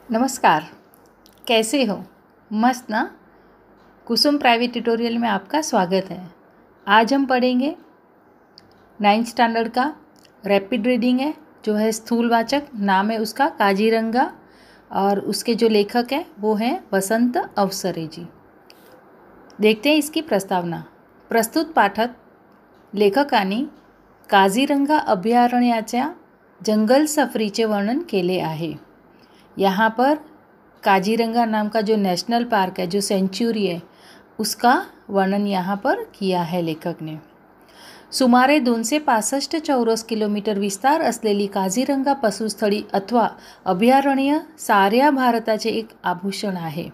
नमस्कार, कैसे हो? मस्त ना? कुसुम प्राइवेट ट्यूटोरियल में आपका स्वागत है। आज हम पढ़ेंगे 9th स्टैंडर्ड का रैपिड रीडिंग है, जो है स्थूलवाचक। नाम है उसका काजीरंगा और उसके जो लेखक हैं वो हैं वसंत अवसरे जी। देखते हैं इसकी प्रस्तावना। प्रस्तुत पाठात लेखकांनी काझीरंगा अभयारण्याच्या जंगल सफरीचे वर्णन केले आहे। यहाँ पर काजीरंगा नाम का जो नेशनल पार्क है, जो सेंचुरी है, उसका वर्णन यहाँ पर किया है लेखक ने। सुमारे 265 चौरस किलोमीटर विस्तार असलेली काझीरंगा पशुस्थळी अथवा अभयारण्य साऱ्या भारताचे एक आभूषण आहे।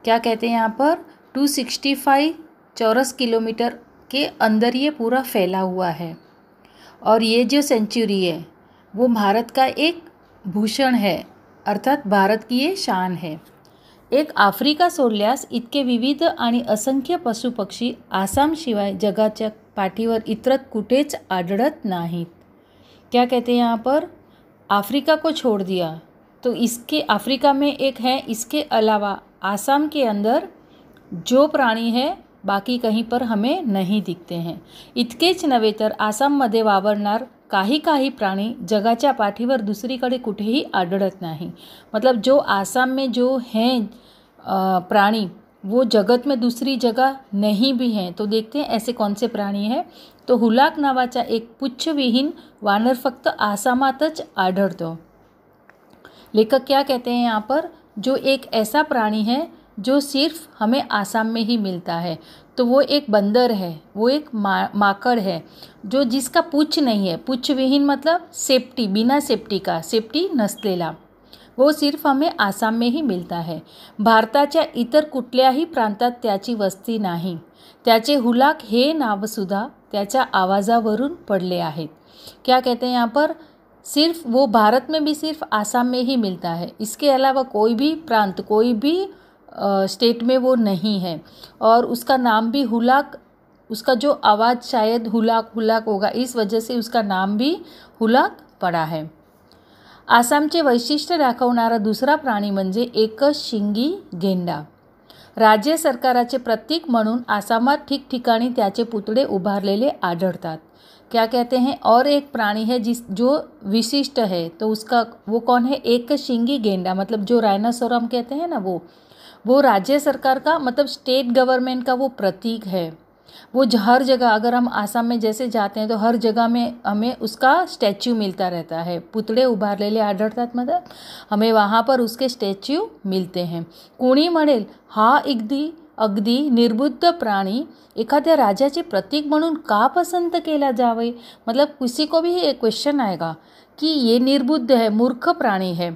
क्या कहते हैं यहाँ पर? 265 चौरस किलोमीटर के अंदर ये पूरा फैला हुआ है और ये जो सेंचुरी है वो भारत का एक भूषण है, अर्थात भारत की ये शान है। एक आफ्रिका सोडल्यास इतके विविध आणि असंख्य पशुपक्षी आसामशिवाय जगाच्या पाठीवर इतरत कुठेच आढळत नाहीत। क्या कहते हैं यहाँ पर? अफ्रीका को छोड़ दिया तो इसके अफ्रीका में एक है, इसके अलावा आसाम के अंदर जो प्राणी है बाकी कहीं पर हमें नहीं दिखते हैं। इतकेच नव्हे तर आसाममध्ये वावरणार काही प्राणी जगाच्या पाठीवर दुसरीकडे कुठेही आढळत नाही। मतलब जो आसाम में जो हैं प्राणी वो जगत में दूसरी जगह नहीं भी हैं। तो देखते हैं ऐसे कौन से प्राणी हैं। तो हुलाक नावाचा एक पुच्छविहीन वानर फक्त आसामातच आढळतो। लेखक क्या कहते हैं यहाँ पर? जो एक ऐसा प्राणी है जो सिर्फ हमें आसाम में ही मिलता है, तो वो एक बंदर है, वो एक माकड़ है जो जिसका पूछ नहीं है। पूछ विहीन मतलब सेफ्टी, बिना सेफ्टी का, सेफ्टी नसलेला, वो सिर्फ हमें आसाम में ही मिलता है। भारताच्या इतर कुठल्याही प्रांतात त्याची वस्ती नाही। त्याचे हुलाक हे नावसुद्धा त्याच्या आवाजावरून पडले आहेत। क्या कहते हैं यहाँ पर? सिर्फ वो भारत में भी सिर्फ आसाम में ही मिलता है, इसके अलावा कोई भी प्रांत, कोई भी स्टेट में वो नहीं है। और उसका नाम भी हुलाक, उसका जो आवाज़ शायद हुलाक हुलाक होगा, इस वजह से उसका नाम भी हुलाक पड़ा है। आसामचे वैशिष्ट्य दाखवणारा दुसरा प्राणी म्हणजे एकच शिंगी गेंडा। राज्य सरकाराचे प्रतीक म्हणून आसामात ठिकठिकाणी त्याचे पुतळे उभारलेले आढळतात। क्या कहते हैं? और एक प्राणी है जो विशिष्ट है, तो उसका वो कौन है? एक शिंगी गेंडा, मतलब जो राइनोसोर हम कहते हैं ना, वो राज्य सरकार का, मतलब स्टेट गवर्नमेंट का वो प्रतीक है। वो हर जगह, अगर हम आसाम में जैसे जाते हैं तो हर जगह में हमें उसका स्टैच्यू मिलता रहता है। पुतळे उभारलेले आढळतात, मतलब हमें वहाँ पर उसके स्टैच्यू मिलते हैं। कोणी म्हणेल हा अगदी निर्बुद्ध प्राणी एखाद्या राजाचे प्रतीक म्हणून का पसंत केला जावे? मतलब किसी को भी एक क्वेश्चन आएगा कि ये निर्बुद्ध है, मूर्ख प्राणी है,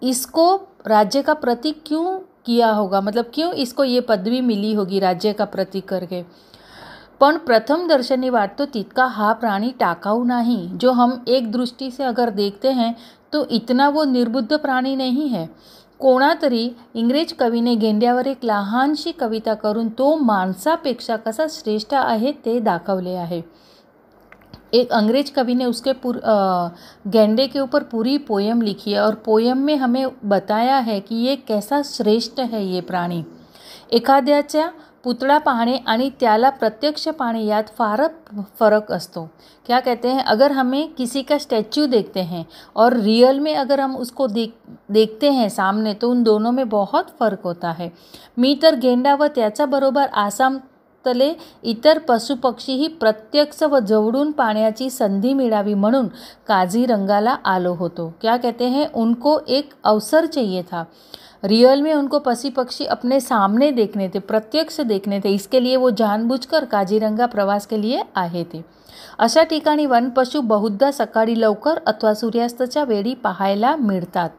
इसको राज्य का प्रतीक क्यों किया होगा, मतलब क्यों इसको ये पदवी मिली होगी राज्य का प्रतीक करके। पण प्रथम दर्शनी वाटतो तितका हा प्राणी टाकाऊ नाही। जो हम एक दृष्टि से अगर देखते हैं तो इतना वो निर्बुद्ध प्राणी नहीं है। कोणातरी इंग्रज कवीने गेंड्यावर एक लहानशी कविता करून तो माणसापेक्षा कसा श्रेष्ठ आहे ते दाखवले आहे। एक अंग्रेज कवि ने उसके गेंडे के ऊपर पूरी पोयम लिखी है और पोयम में हमें बताया है कि ये कैसा श्रेष्ठ है ये प्राणी। एखाद्याचा पुतळा पाहणे आणि त्याला प्रत्यक्ष पाहणे यात फार फरक असतो। क्या कहते हैं? अगर हमें किसी का स्टैच्यू देखते हैं और रियल में अगर हम उसको देखते हैं सामने, तो उन दोनों में बहुत फ़र्क होता है। मी तर गेंडा व त्याच्याबरोबर आसाम तले इतर पशुपक्षीही प्रत्यक्ष व जवळून पाहण्याची संधी मिळावी म्हणून काझीरंगाला आलो होतो। क्या कहते हैं? उनको एक अवसर चाहिए था, रियल में उनको पशु पक्षी अपने सामने देखने थे, प्रत्यक्ष देखने थे, इसके लिए वो जानबूझकर काझीरंगा प्रवास के लिए आए थे। अशा ठिकाणी वनपशु बहुधा सकाळी लवकर अथवा सूर्यास्ताच्या वेळी पाहायला मिळतात।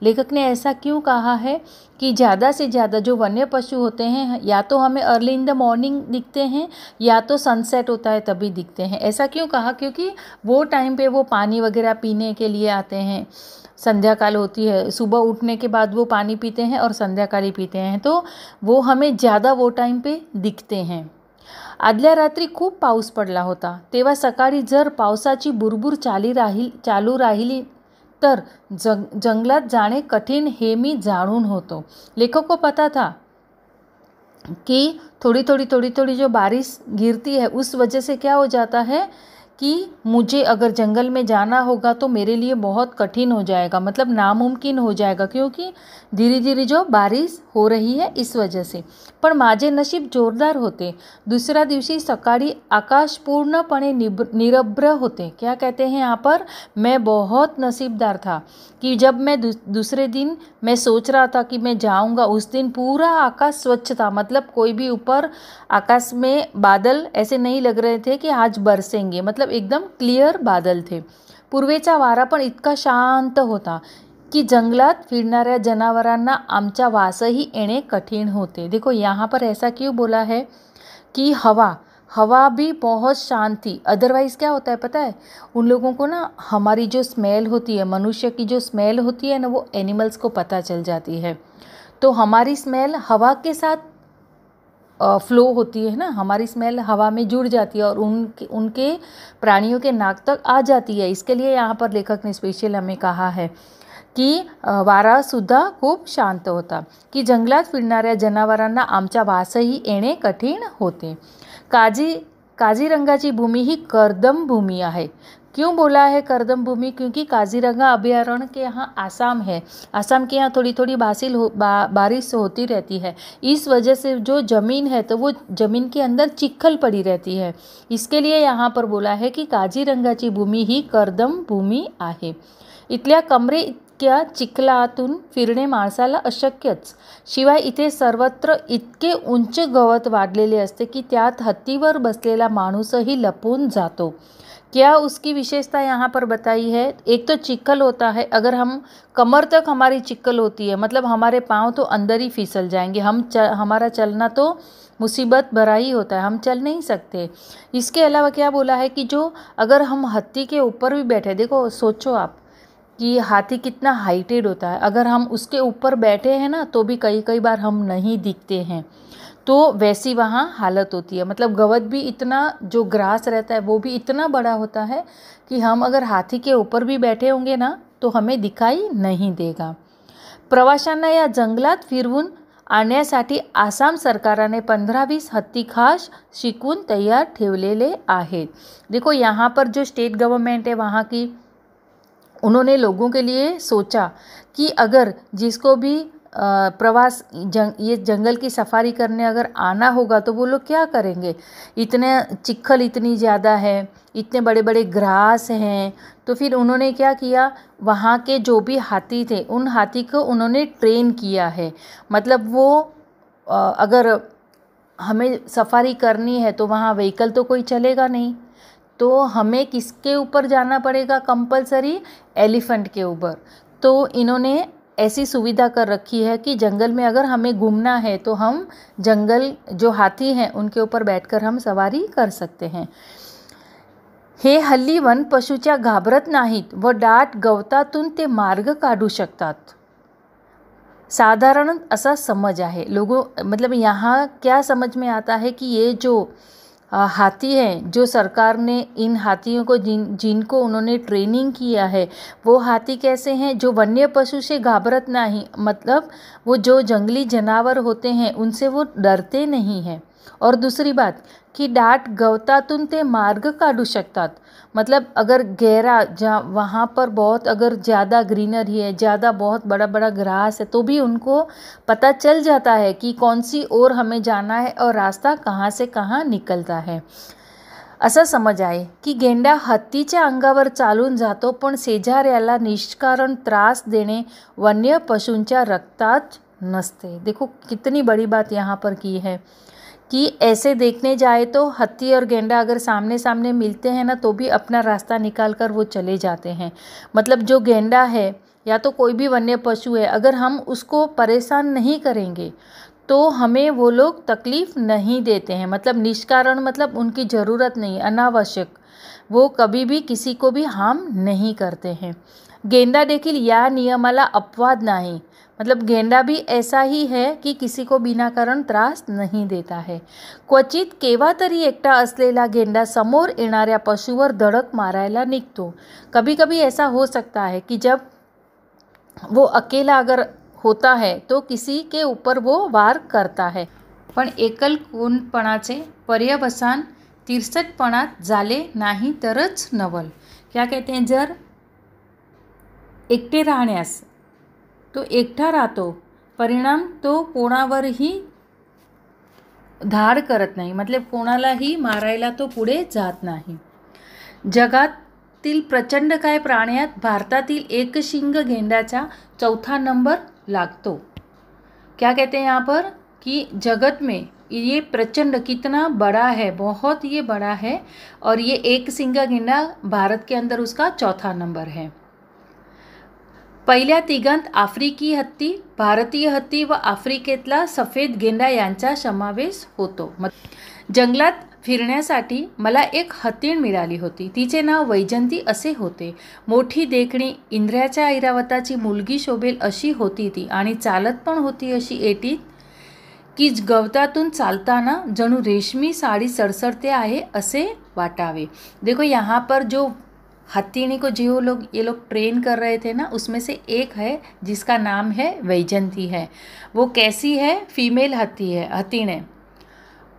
लेखक ने ऐसा क्यों कहा है कि ज़्यादा से ज़्यादा जो वन्य पशु होते हैं या तो हमें अर्ली इन द मॉर्निंग दिखते हैं या तो सनसेट होता है तभी दिखते हैं। ऐसा क्यों कहा? क्योंकि वो टाइम पे वो पानी वगैरह पीने के लिए आते हैं। संध्याकाल होती है, सुबह उठने के बाद वो पानी पीते हैं और संध्याकाली पीते हैं, तो वो हमें ज़्यादा वो टाइम पे दिखते हैं। आदल्या रात्री खूप पाऊस पडला होता, तेव्हा सकाळी जर पावसाची बुरबुर चालू राहिली तर जंगलात जाणे कठीण हे मी जाणून होतो। लेखक को पता था कि थोड़ी थोड़ी जो बारिश गिरती है उस वजह से क्या हो जाता है कि मुझे अगर जंगल में जाना होगा तो मेरे लिए बहुत कठिन हो जाएगा, मतलब नामुमकिन हो जाएगा, क्योंकि धीरे धीरे जो बारिश हो रही है इस वजह से। पण माझे नशीब जोरदार होते। दुसऱ्या दिवशी सकाळी आकाश पूर्णपणे निरभ्र होते। क्या कहते हैं यहाँ पर, मैं बहुत नसीबदार था कि जब मैं दूसरे दिन मैं सोच रहा था कि मैं जाऊंगा, उस दिन पूरा आकाश स्वच्छ था, मतलब कोई भी ऊपर आकाश में बादल ऐसे नहीं लग रहे थे कि आज बरसेंगे, मतलब एकदम क्लियर बादल थे। पूर्वेचा वारा पण इतका शांत होता कि जंगलात फिरणाऱ्या जनावरांना आमच्या वासही येणे कठीण होते। देखो यहाँ पर ऐसा क्यों बोला है कि हवा भी बहुत शांत थी। अदरवाइज़ क्या होता है पता है, उन लोगों को ना हमारी जो स्मेल होती है, मनुष्य की जो स्मेल होती है ना, वो एनिमल्स को पता चल जाती है। तो हमारी स्मेल हवा के साथ फ्लो होती है ना, हमारी स्मेल हवा में जुड़ जाती है और उनके प्राणियों के नाक तक आ जाती है। इसके लिए यहाँ पर लेखक ने स्पेशल हमें कहा है की वारा सुद्धा खूप शांत होता, की जंगलात फिरणाऱ्या जनावरांना आमच्या वासही येणे कठीण होते। काझीरंगाची भूमि ही कर्दम भूमि आहे। क्यों बोला है कर्दम भूमि, क्योंकि काजीरंगा अभयारण्य के यहाँ आसाम है, आसाम के यहाँ थोड़ी थोड़ी बारिश होती रहती है। इस वजह से जो ज़मीन है तो वो ज़मीन के अंदर चिखल पड़ी रहती है। इसके लिए यहाँ पर बोला है कि काझीरंगाची भूमि ही कर्दम भूमि आहे। इथल्या कमरे इतक्या चिखलातून फिरणे माणसाला अशक्यच। शिवाय इथे सर्वत्र इतके उंच गवत वाढलेले असते की त्यात हत्तीवर बसलेला माणूसही लपून जातो। क्या उसकी विशेषता यहाँ पर बताई है, एक तो चिक्कल होता है, अगर हम कमर तक हमारी चिक्कल होती है, मतलब हमारे पाँव तो अंदर ही फिसल जाएंगे, हमारा चलना तो मुसीबत भरा ही होता है, हम चल नहीं सकते। इसके अलावा क्या बोला है कि जो अगर हम हाथी के ऊपर भी बैठे, देखो सोचो आप कि हाथी कितना हाइटेड होता है, अगर हम उसके ऊपर बैठे हैं ना तो भी कई बार हम नहीं दिखते हैं, तो वैसी वहाँ हालत होती है। मतलब गवत भी इतना, जो ग्रास रहता है वो भी इतना बड़ा होता है कि हम अगर हाथी के ऊपर भी बैठे होंगे ना तो हमें दिखाई नहीं देगा। प्रवाशांना या जंगलात फिरवून आणण्यासाठी आसाम सरकाराने 15-20 हत्ती खास शिकवून तैयार ठेवलेले आहेत। देखो यहाँ पर जो स्टेट गवर्नमेंट है वहाँ की, उन्होंने लोगों के लिए सोचा कि अगर जिसको भी ये जंगल की सफारी करने अगर आना होगा तो वो लोग क्या करेंगे, इतने चिखल इतनी ज़्यादा है, इतने बड़े बड़े ग्रास हैं, तो फिर उन्होंने क्या किया, वहाँ के जो भी हाथी थे उन हाथी को उन्होंने ट्रेन किया है। मतलब वो अगर हमें सफारी करनी है तो वहाँ व्हीकल तो कोई चलेगा नहीं, तो हमें किसके ऊपर जाना पड़ेगा, कंपलसरी एलिफेंट के ऊपर। तो इन्होंने ऐसी सुविधा कर रखी है कि जंगल में अगर हमें घूमना है तो हम जंगल जो हाथी हैं उनके ऊपर बैठकर हम सवारी कर सकते हैं। हे हल्ली वन पशूच्या घाबरत नाहीत व दाट गवतातून ते मार्ग काढू शकतात। साधारण ऐसा समझ है लोगों, मतलब यहाँ क्या समझ में आता है कि ये जो हाथी हैं, जो सरकार ने इन हाथियों को जिनको उन्होंने ट्रेनिंग किया है, वो हाथी कैसे हैं, जो वन्य पशु से घाबरत नहीं, मतलब वो जो जंगली जानवर होते हैं उनसे वो डरते नहीं हैं। और दूसरी बात कि दाट गवतातून ते मार्ग काढू शकतात, मतलब अगर गहरा जहाँ वहाँ पर बहुत अगर ज़्यादा ग्रीनरी है, ज़्यादा बहुत बड़ा बड़ा ग्रास है, तो भी उनको पता चल जाता है कि कौन सी ओर हमें जाना है और रास्ता कहाँ से कहाँ निकलता है। असं समज आहे की गेंडा हत्तीच्या अंगावर चालून जातो, पण शेजाऱ्याला निष्कारण त्रास देणे वन्य पशूंच्या रक्तात नसते। देखो कितनी बड़ी बात यहाँ पर की है कि ऐसे देखने जाए तो हत्ती और गेंडा अगर सामने सामने मिलते हैं ना तो भी अपना रास्ता निकाल कर वो चले जाते हैं। मतलब जो गेंडा है या तो कोई भी वन्य पशु है, अगर हम उसको परेशान नहीं करेंगे तो हमें वो लोग तकलीफ़ नहीं देते हैं। मतलब निष्कारण, मतलब उनकी ज़रूरत नहीं, अनावश्यक वो कभी भी किसी को भी हार्म नहीं करते हैं। गेंडा देखील या नियमाला अपवाद नाही, मतलब गेंडा भी ऐसा ही है कि किसी को बिना कारण त्रास नहीं देता है। क्वचित केव्हा तरी एकटा असलेला गेंडा समोर येणाऱ्या पशुवर धडक मारायला निघतो। कभी कभी ऐसा हो सकता है कि जब वो अकेला अगर होता है तो किसी के ऊपर वो वार करता है. पण एकल कोणपणाचे पर्यवसान तिरसटपणात झाले नाही तरच नवल. क्या कहते हैं, जर एकटे राहण्यास तो एकटा राहतो, परिणाम तो कोणावरही धाड करत नाही, मतलब कोणालाही मारायला तो पुढे जात नाही. जगातील प्रचंड काय प्राण्यात भारतातील एकशिंग गेंड्याचा 4था नंबर लागतो. क्या कहते हैं यहाँ पर कि जगत में ये प्रचंड कितना बड़ा है, बहुत ये बड़ा है, और ये एक सिंगा गेंडा भारत के अंदर उसका 4था नंबर है. पहिल्या तिघांत आफ्रिकी हत्ती, भारतीय हत्ती व आफ्रिकेतला सफेद गेंडा यांचा समावेश होतो. जंगलात फिरण्यासाठी मला एक हत्तीण मिळाली होती. तिचे नाव वैजंती असे होते. मोठी देखणी, इंद्राच्या ऐरावताची मुलगी शोभेल अशी होती ती, आणि चालत पण होती अशी एटीत की गवतातून चालताना जणू रेशमी साड़ी सड़सड़ते आहे असे वाटावे. देखो यहाँ पर जो हत्तीनी को जो लोग ये लोग ट्रेन कर रहे थे ना, उसमें से एक है जिसका नाम है वैजंती है. वो कैसी है, फीमेल हत्ती है, हत्तीण है.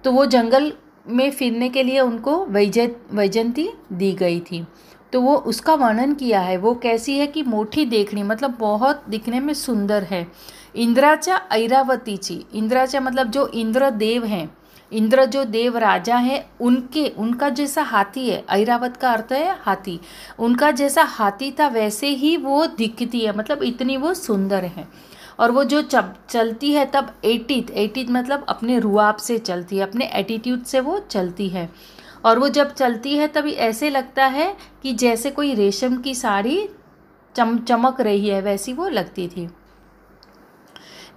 तो वो जंगल में फिरने के लिए उनको वैजंती दी गई थी. तो वो उसका वर्णन किया है. वो कैसी है कि मोठी देखनी, मतलब बहुत दिखने में सुंदर है. इंद्राच्या ऐरावतीची, इंद्राच्या मतलब जो इंद्र देव हैं, इंद्र जो देव राजा है उनका जैसा हाथी है. ऐरावत का अर्थ है हाथी. उनका जैसा हाथी था वैसे ही वो दिखती है, मतलब इतनी वो सुंदर है. और वो जो चलती है तब एटीथ मतलब अपने रुआब से चलती है, अपने एटीट्यूड से वो चलती है. और वो जब चलती है तभी ऐसे लगता है कि जैसे कोई रेशम की साड़ी चमक रही है, वैसी वो लगती थी.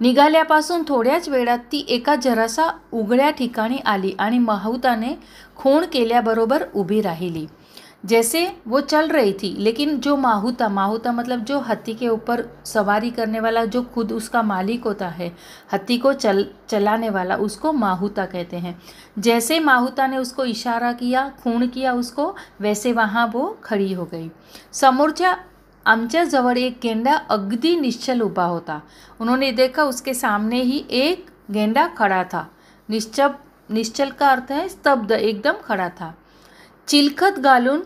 निघाल्यापासून थोड्याच वेळात ती एका जरासा उघड्या ठिकाणी आली आणि माहुताने खूण केल्याबरोबर उभी राहिली. जैसे वो चल रही थी, लेकिन जो माहुता मतलब जो हत्ती के ऊपर सवारी करने वाला, जो खुद उसका मालिक होता है, हत्ती को चलाने वाला, उसको माहुता कहते हैं. जैसे माहुता ने उसको इशारा किया, खूण किया उसको, वैसे वहाँ वो खड़ी हो गई. समोरच्या आमच्या जवळ एक गेंडा अगदी निश्चल उभा होता. उन्होंने देखा उसके सामने ही एक गेंडा खड़ा था. निश्चल का अर्थ है स्तब्ध, एकदम खड़ा था. चिलखत घालून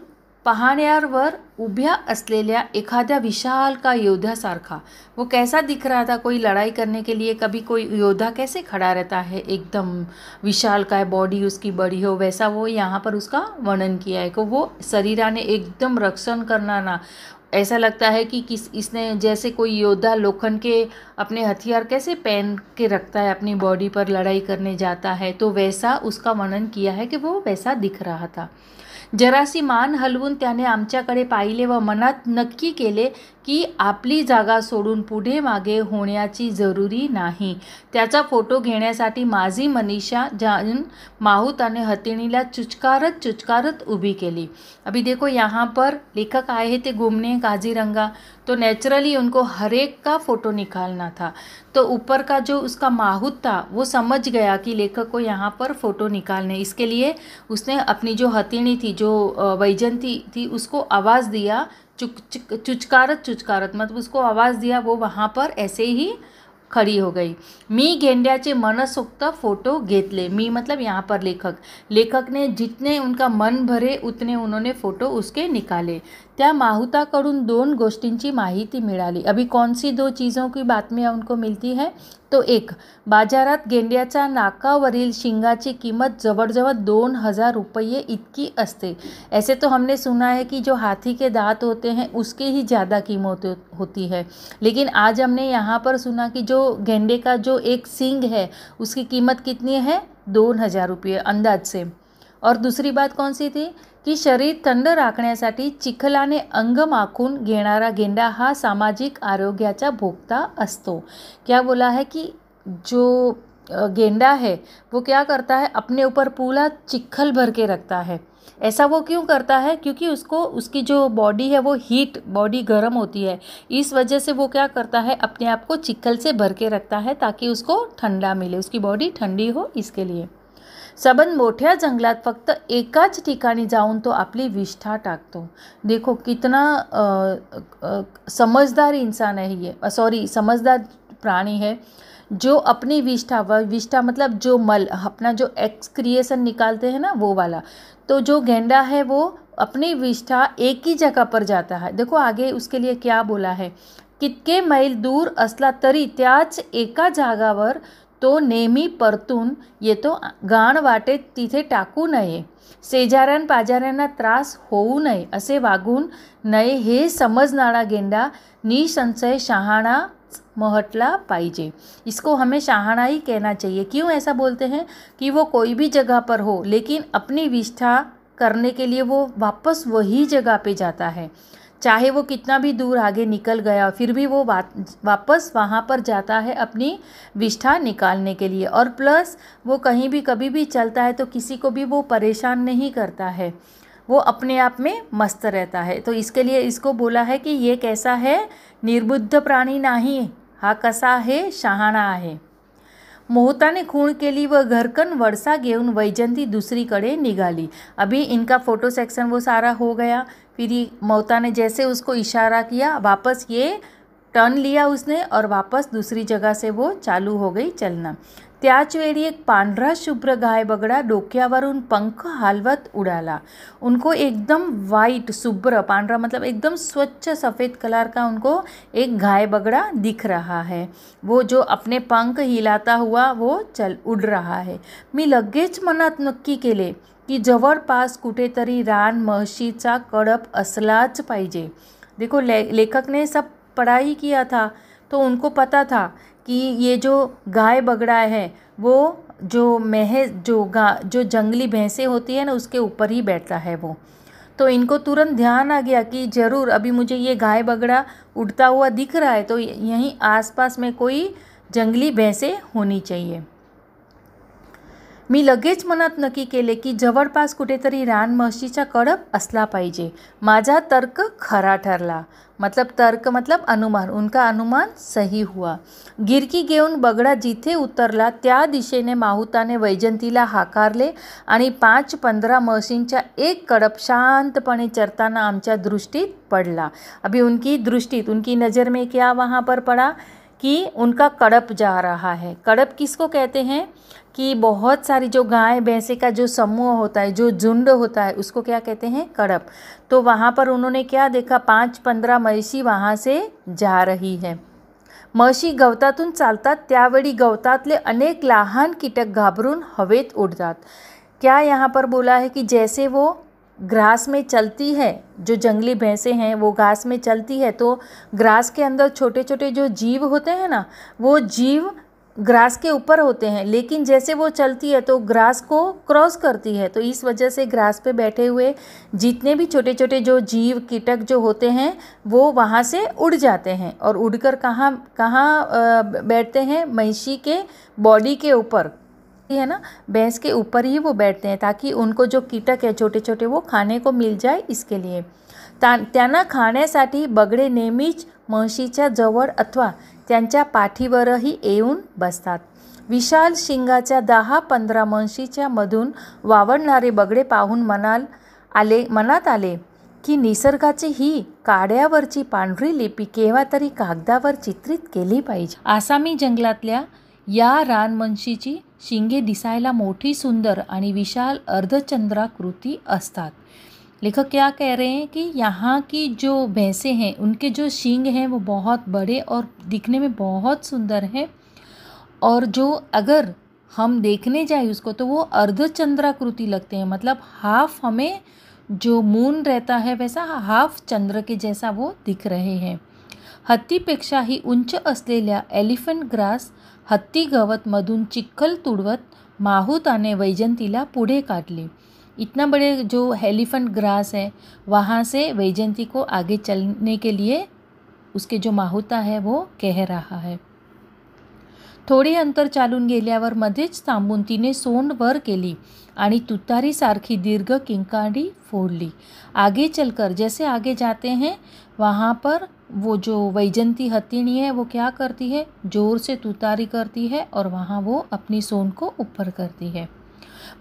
पहाड्यावर उभ्या असलेल्या एखाद्या विशाल का योद्ध्यासारखा. वो कैसा दिख रहा था, कोई लड़ाई करने के लिए कभी कोई योद्धा कैसे खड़ा रहता है, एकदम विशाल का है, बॉडी उसकी बड़ी हो, वैसा वो यहाँ पर उसका वर्णन किया है कि वो शरीराने एकदम रक्षण करना ना, ऐसा लगता है कि इसने जैसे कोई योद्धा लोखंड के अपने हथियार कैसे पहन के रखता है अपनी बॉडी पर, लड़ाई करने जाता है, तो वैसा उसका वर्णन किया है कि वो वैसा दिख रहा था. जरासी मान हलवून त्याने आमच्याकडे पाहिले व मनात नक्की केले की आपली जागा सोडून पुढे मागे होण्याची जरुरी नाही. त्याचा फोटो घेण्यासाठी माझी मनीषा जान माहुताने हत्तीणीला चुचकारत उभी केली. अभी देखो यहाँ पर लेखक आए हैं थे घूमने काजीरंगा, तो नेचुरली उनको हर एक का फ़ोटो निकालना था. तो ऊपर का जो उसका माहुत था वो समझ गया कि लेखक को यहाँ पर फ़ोटो निकालने, इसके लिए उसने अपनी जो हत्तीणी थी, जो वैजंती थी, उसको आवाज़ दिया, चुचकारत मतलब उसको आवाज़ दिया. वो वहाँ पर ऐसे ही खड़ी हो गई. मी गेंड्याचे मनसोक्त फ़ोटो घेतले. मी मतलब यहाँ पर लेखक ने जितने उनका मन भरे उतने उन्होंने फ़ोटो उसके निकाले. त्या माहुताकडून 2 गोष्टींची माहिती मिळाली. अभी कौन सी 2 चीज़ों की बातम्या उनको मिलती है, तो एक, बाजारात गेंड्याच्या नाकावरील शिंगाची किंमत जवळजवळ 2000 रुपये इतकी असते. ऐसे तो हमने सुना है कि जो हाथी के दांत होते हैं उसकी ही ज़्यादा कीमत होती है, लेकिन आज हमने यहाँ पर सुना कि जो गेंडे का जो एक सींग है उसकी कीमत कितनी है, 2000 रुपये अंदाज से. और दूसरी बात कौन सी थी की शरीर थंड राखण्यासाठी चिखलाने अंग माखून घेणारा गेंडा हा सामाजिक आरोग्याचा भोगता असतो. क्या बोला है कि जो गेंडा है वो क्या करता है, अपने ऊपर पूरा चिखल भर के रखता है. ऐसा वो क्यों करता है, क्योंकि उसको उसकी जो बॉडी है वो हीट, बॉडी गर्म होती है, इस वजह से वो क्या करता है, अपने आप को चिखल से भर के रखता है ताकि उसको ठंडा मिले, उसकी बॉडी ठंडी हो, इसके लिए. सबंध मोठ्या जंगलात फक्त एकाच ठिकाणी जाऊन तो आपली विष्ठा टाकतो. देखो कितना समझदार इंसान है ये, सॉरी समझदार प्राणी है, जो अपनी विष्ठा, विष्ठा मतलब जो मल, अपना जो एक्सक्रिएशन निकालते हैं ना वो वाला, तो जो गेंडा है वो अपनी विष्ठा एक ही जगह पर जाता है. देखो आगे उसके लिए क्या बोला है, कितके मैल दूर असला तरी त्याच एका जागावर तो नेहमी परतून येतो. गाण वाटेत तिथे टाकू नये, शेजाऱ्यां पाजाऱ्यांना त्रास होऊ नये, असे वागून नये हे समजणारा गेंडा निसंशय शहाणा महटला पाहिजे. इसको हमें शहाणा ही कहना चाहिए. क्यों ऐसा बोलते हैं कि वो कोई भी जगह पर हो लेकिन अपनी विष्ठा करने के लिए वो वापस वही जगह पे जाता है. चाहे वो कितना भी दूर आगे निकल गया फिर भी वो वापस वहाँ पर जाता है अपनी विष्ठा निकालने के लिए. और प्लस वो कहीं भी कभी भी चलता है तो किसी को भी वो परेशान नहीं करता है, वो अपने आप में मस्त रहता है. तो इसके लिए इसको बोला है कि ये कैसा है, निर्बुद्ध प्राणी नाही, हा कसा आहे, शहाणा आहे. मोहताने खूण केली व घरकन वळसा घेऊन वैजंती दूसरीकडे निघाली. अभी इनका फ़ोटो सेक्शन वो सारा हो गया. फिर मोहता ने जैसे उसको इशारा किया वापस ये टर्न लिया उसने और वापस दूसरी जगह से वो चालू हो गई चलना. त्याच वेळी एक पांढरा शुभ्र गाय बगड़ा डोक्यावरून पंख हालवत उड़ाला. उनको एकदम वाइट, शुभ्र, पांढरा मतलब एकदम स्वच्छ सफ़ेद कलर का उनको एक गाय बगड़ा दिख रहा है. वो जो अपने पंख हिलाता हुआ वो उड़ रहा है. मी लगेच मनात नक्की केले की जवळपास कुठेतरी रान म्हशीचा कळप असलाच पाहिजे. देखो लेखक ने सब पढ़ाई किया था तो उनको पता था कि ये जो गाय बगड़ा है वो जो जंगली भैंसें होती है ना उसके ऊपर ही बैठता है वो. तो इनको तुरंत ध्यान आ गया कि ज़रूर अभी मुझे ये गाय बगड़ा उड़ता हुआ दिख रहा है तो यहीं आसपास में कोई जंगली भैंसें होनी चाहिए. मी लगेच मनात नक्की केले की जवळपास कुठेतरी रान म्हशीचा कळप असला पाहिजे. माझा तर्क खरा ठरला. मतलब तर्क मतलब अनुमान, उनका अनुमान सही हुआ. गिरकी घेऊन बगडा जिथे उतरला त्या दिशेने माहुताने वैजंतीला हाकारले आणि 5-15 म्हशींचा एक कळप शांतपणे चरताना आमच्या दृष्टीत पडला. अभी उनकी दृष्टित, उनकी नज़र में क्या वहाँ पर पड़ा कि उनका कड़प जा रहा है. कड़प किसको कहते हैं कि बहुत सारी जो गाय भैंसे का जो समूह होता है, जो झुंड होता है, उसको क्या कहते हैं, कड़प. तो वहाँ पर उन्होंने क्या देखा, 5-15 म्हशी वहाँ से जा रही है. म्हशी गवतातून चालतात त्यावेळी गवतातले अनेक लहान कीटक घाबरून हवेत उडतात. क्या यहाँ पर बोला है कि जैसे वो ग्रास में चलती है, जो जंगली भैंसें हैं वो घास में चलती है तो ग्रास के अंदर छोटे छोटे जो जीव होते हैं ना, वो जीव ग्रास के ऊपर होते हैं, लेकिन जैसे वो चलती है तो ग्रास को क्रॉस करती है. तो इस वजह से ग्रास पे बैठे हुए जितने भी छोटे छोटे जो जीव कीटक जो होते हैं वो वहाँ से उड़ जाते हैं और उड़कर कहाँ बैठते हैं, महिषी के बॉडी के ऊपर है ना, भैंस के ऊपर ही वो बैठते हैं ताकि उनको जो कीटक है छोटे छोटे वो खाने को मिल जाए. इसके लिए त्यांना खाण्यासाठी बगडे नेहमीच म्हशीच्या जवळ अथवा त्यांच्या पाठीवरही येऊन बसतात. विशाल शिंगाच्या 10-15 म्हशीच्या मधून वावरणारे बगडे पाहून मनात आले की निसर्गाची ही काड्यावरची पांढरी लिपी केव्हा तरी कागदावर चित्रित केली पाहिजे. आसामी जंगलातल्या या रानमंशीची शिंगे दिसायला मोठी, सुंदर आणि विशाल अर्धचंद्राकृती असतात. लेखक क्या कह रहे हैं कि यहाँ की जो भैंसें हैं उनके जो सींग हैं वो बहुत बड़े और दिखने में बहुत सुंदर है, और जो अगर हम देखने जाए उसको तो वो अर्धचंद्राकृति लगते हैं. मतलब हाफ हमें जो मून रहता है वैसा हाफ चंद्र के जैसा वो दिख रहे हैं. हत्तीपेक्षाही उंच असलेल्या एलिफंट ग्रास हत्ती गवतमधून चिखल तुडवत माहुताने वैजंतीला पुढे काढले. इतना बड़े जो एलिफेंट ग्रास है वहाँ से वैजंती को आगे चलने के लिए उसके जो माहुता है वो कह रहा है. थोडे अंतर चालून गेल्यावर मध्येच थांबून तिने सोंड वर केली आणि तुतारीसारखी दीर्घ किंकाळी फोडली. आगे चलकर, जैसे आगे जाते हैं वहाँ पर वो जो वैजंती हथिनी है वो क्या करती है, जोर से तुतारी करती है और वहाँ वो अपनी सोंड को ऊपर करती है.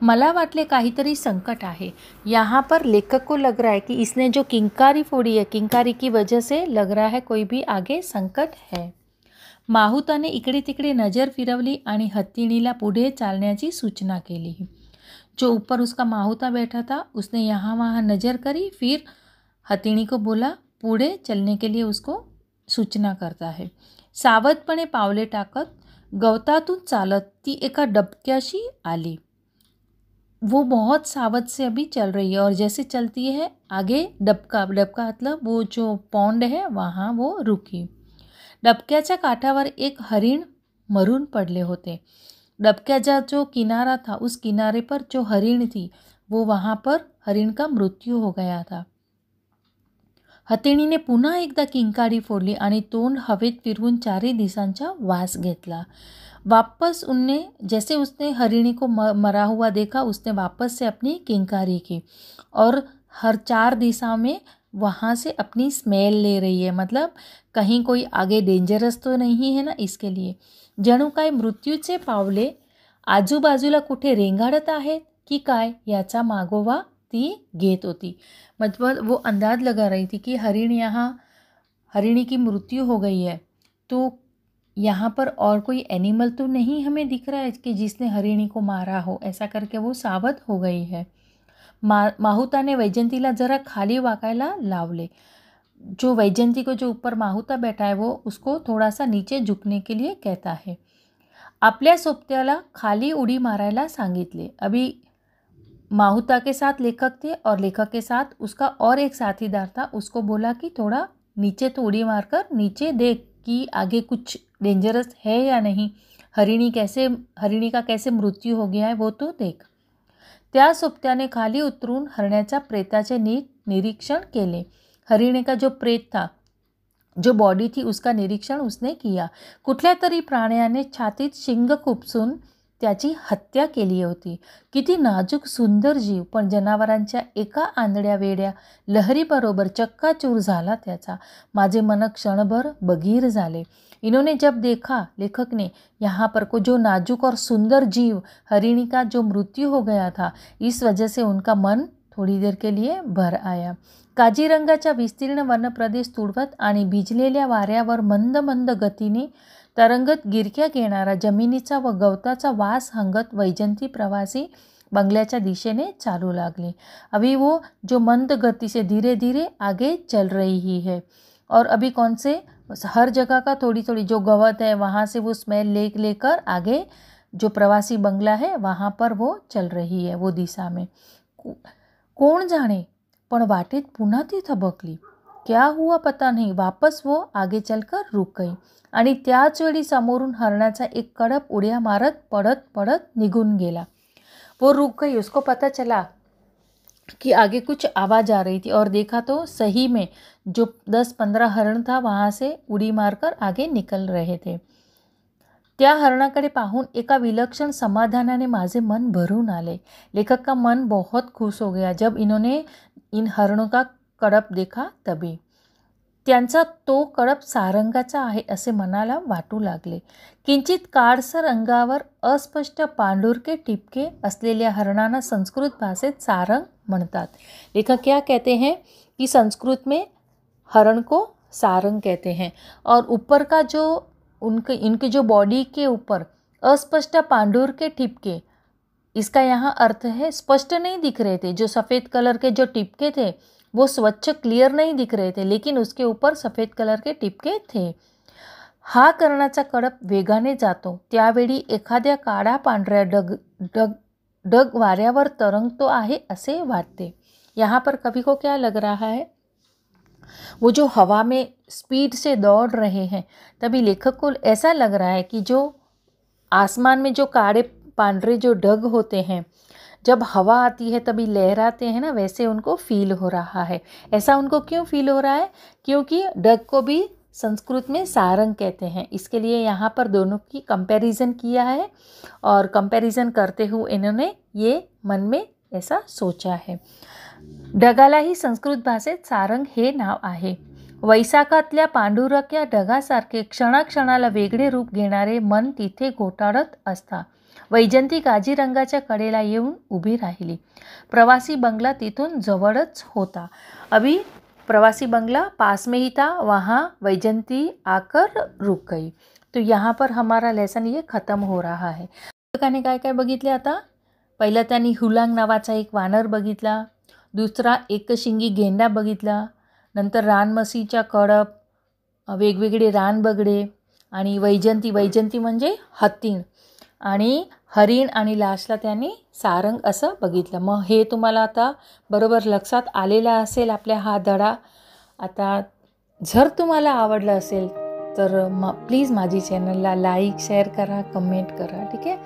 मला वाटले काहीतरी संकट आहे। यहाँ पर लेखक को लग रहा है कि इसने जो किंकारी फोड़ी है, किंकारी की वजह से लग रहा है कोई भी आगे संकट है। माहुताने इकडे तिकडे नजर फिरवली आणि हत्तीणीला पुढे चालण्याची सूचना केली। जो ऊपर उसका माहुता बैठा था उसने यहाँ वहाँ नज़र करी, फिर हत्तीणी को बोला पुढे चलने के लिए उसको सूचना करता है। सावधपणे पावले टाकत गवतातून चालत ती एका डबक्याशी आली। वो बहुत सावध से अभी चल रही है और जैसे चलती है आगे डबका मतलब वो जो पॉन्ड है वहाँ वो रुकी। डबक्याच्या काठावर एक हरिण मरून पडले होते। डबक्याचा जो किनारा था उस किनारे पर जो हरिण थी वो वहाँ पर हरिण का मृत्यू हो गया था। हत्तीणीने पुन्हा एकदा किंकाळी फोडली आणि तोंड हवेत फिरवून चारही दिशांचा वास घेतला। वापस जैसे उसने हरिणी को मरा हुआ देखा, उसने वापस से अपनी किंकारी की और हर 4 दिशा में वहाँ से अपनी स्मेल ले रही है। मतलब कहीं कोई आगे डेंजरस तो नहीं है ना, इसके लिए। जणू काय मृत्यूचे पावले आजूबाजूला कुठे रेंगाळत आहेत की काय याचा मागोवा ती घेत होती। मतलब वो अंदाज लगा रही थी कि हरिणी की मृत्यु हो गई है, तो यहाँ पर और कोई एनिमल तो नहीं हमें दिख रहा है कि जिसने हरिणी को मारा हो। ऐसा करके वो सावध हो गई है। माहुताने वैजयंतीला जरा खाली वाकायला लावले। जो वैजयंती को जो ऊपर माहुता बैठा है वो उसको थोड़ा सा नीचे झुकने के लिए कहता है। आपल्या सोबत्याला खाली उडी मारायला सांगितले। अभी माहुता के साथ लेखक थे और लेखक के साथ उसका और एक साथीदार था। उसको बोला कि थोड़ा नीचे तो उड़ी मारकर नीचे देख कि आगे कुछ डेंजरस है या नहीं, हरिणी का कैसे मृत्यू हो गया है वो तो देख। त्या सोबत्याने खाली उतरून हरण्याच्या प्रेताचे निरीक्षण केले। हरिणी का जो प्रेत था, जो बॉडी थी, उसका निरीक्षण उसने किया। कुठल्या तरी प्राण्याने छातीत शिंग खुपसून त्याची हत्या केली होती। किती नाजूक सुंदर जीव, पण जनावरांच्या एका आंधळ्या वेड्या लहरीबरोबर चक्काचूर झाला त्याचा। माझे मन क्षणभर बगीर झाले। इन्होंने जब देखा, लेखक ने, यहाँ पर को जो नाजुक और सुंदर जीव हरिणी का जो मृत्यु हो गया था, इस वजह से उनका मन थोड़ी देर के लिए भर आया। काजीरंगाच्या विस्तीर्ण वनप्रदेश तुडवत आणि भिजलेल्या वाऱ्यावर मंद मंद गतीने तरंगत गिरक्या घेणारा जमिनीचा व गवताचा वास हंगत वैजंती प्रवासी बंगल्याच्या दिशेने चालू लागले। अभी वो जो मंद गति से धीरे धीरे आगे चल रही है और अभी कौन से हर जगह का थोड़ी थोड़ी जो गवत है वहाँ से वो स्मेल लेकर आगे जो प्रवासी बंगला है वहाँ पर वो चल रही है, वो दिशा में। कोण जाने, पण वाटेत पुन्हा ती थबकली। क्या हुआ पता नहीं, वापस वो आगे चलकर रुक गई आणि त्याच वेळी समोरून हरणाचा एक कडप उड्या मारत पड़त पड़त निगुन गेला। वो रुक गई, उसको पता चला कि आगे कुछ आवाज़ आ रही थी और देखा तो सही में जो 10-15 हरण था वहाँ से उडी मारकर आगे निकल रहे थे। त्या हरणाकडे पाहून एका विलक्षण समाधानाने माझे मन भरून आले। लेखक का मन बहुत खुश हो गया जब इन्होंने इन हरणों का कडप देखा तभी। त्यांचा तो कडप सारंगाचा आहे असे मनाला वाटू लागले। किंचित काळसर अंगावर अस्पष्ट पांढुरके टिपके असलेल्या हरणांना संस्कृत भाषेत सारंग म्हणतात। लेखक क्या कहते हैं कि संस्कृत में हरण को सारंग कहते हैं और ऊपर का जो इनके जो बॉडी के ऊपर अस्पष्ट पांढुरके टिपके, इसका यहाँ अर्थ है स्पष्ट नहीं दिख रहे थे। जो सफ़ेद कलर के जो टिपके थे वो स्वच्छ क्लियर नहीं दिख रहे थे, लेकिन उसके ऊपर सफ़ेद कलर के टिपके थे। हा कर्णाचा कडप वेगाने जातो त्यावेळी एखाद्या काळा पांढऱ्या डग वाऱ्यावर तरंगतो आहे असे वाटते। यहाँ पर कवि को क्या लग रहा है, वो जो हवा में स्पीड से दौड़ रहे हैं, तभी लेखक को ऐसा लग रहा है कि जो आसमान में जो काले पांढरे जो डग होते हैं, जब हवा आती है तभी लहराते हैं ना, वैसे उनको फील हो रहा है। ऐसा उनको क्यों फील हो रहा है, क्योंकि डग को भी संस्कृत में सारंग कहते हैं। इसके लिए यहाँ पर दोनों की कंपैरिजन किया है और कंपैरिजन करते हुए इन्होंने ये मन में ऐसा सोचा है। ढगालाही संस्कृत भाषेत सारंग हे नाव आहे। वैशाखातल्या पांडुरक्या ढगासारखे क्षणाक्षणाला वेगळे रूप घेणारे मन तिथे घोटाळत असता। वैजंती काझीरंगाच्या कडेला येऊन उभी राहिली. प्रवासी बंगला तिथून जवळच होता. अभी प्रवासी बंगला पास में ही था, वहाँ वैजंती आकर रुक गई. तो यहाँ पर हमारा लेसन ये ख़त्म हो रहा है. लेखकाने काय काय बघितले आता? पहिलं त्यांनी हुलांग नावाचा एक वानर बघितला, दुसरा एकशिंगी गेंडा बघितला, नंतर रानमसीच्या कळप, वेगवेगळे रानबगडे आणि वैजंती म्हणजे हत्तीण आणि हरिण आणि लास्टला त्यांनी सारंग असं बघितलं. मग हे तुम्हाला आता बरोबर लक्षात आलेला असेल आपल्या हा धडा. आता जर तुम्हाला आवडलं असेल तर प्लीज माझी चॅनलला लाईक, शेअर करा, कमेंट करा. ठीक आहे.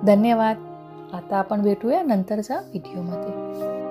धन्यवाद. आता आपण भेटूया नंतरच्या व्हिडिओमध्ये.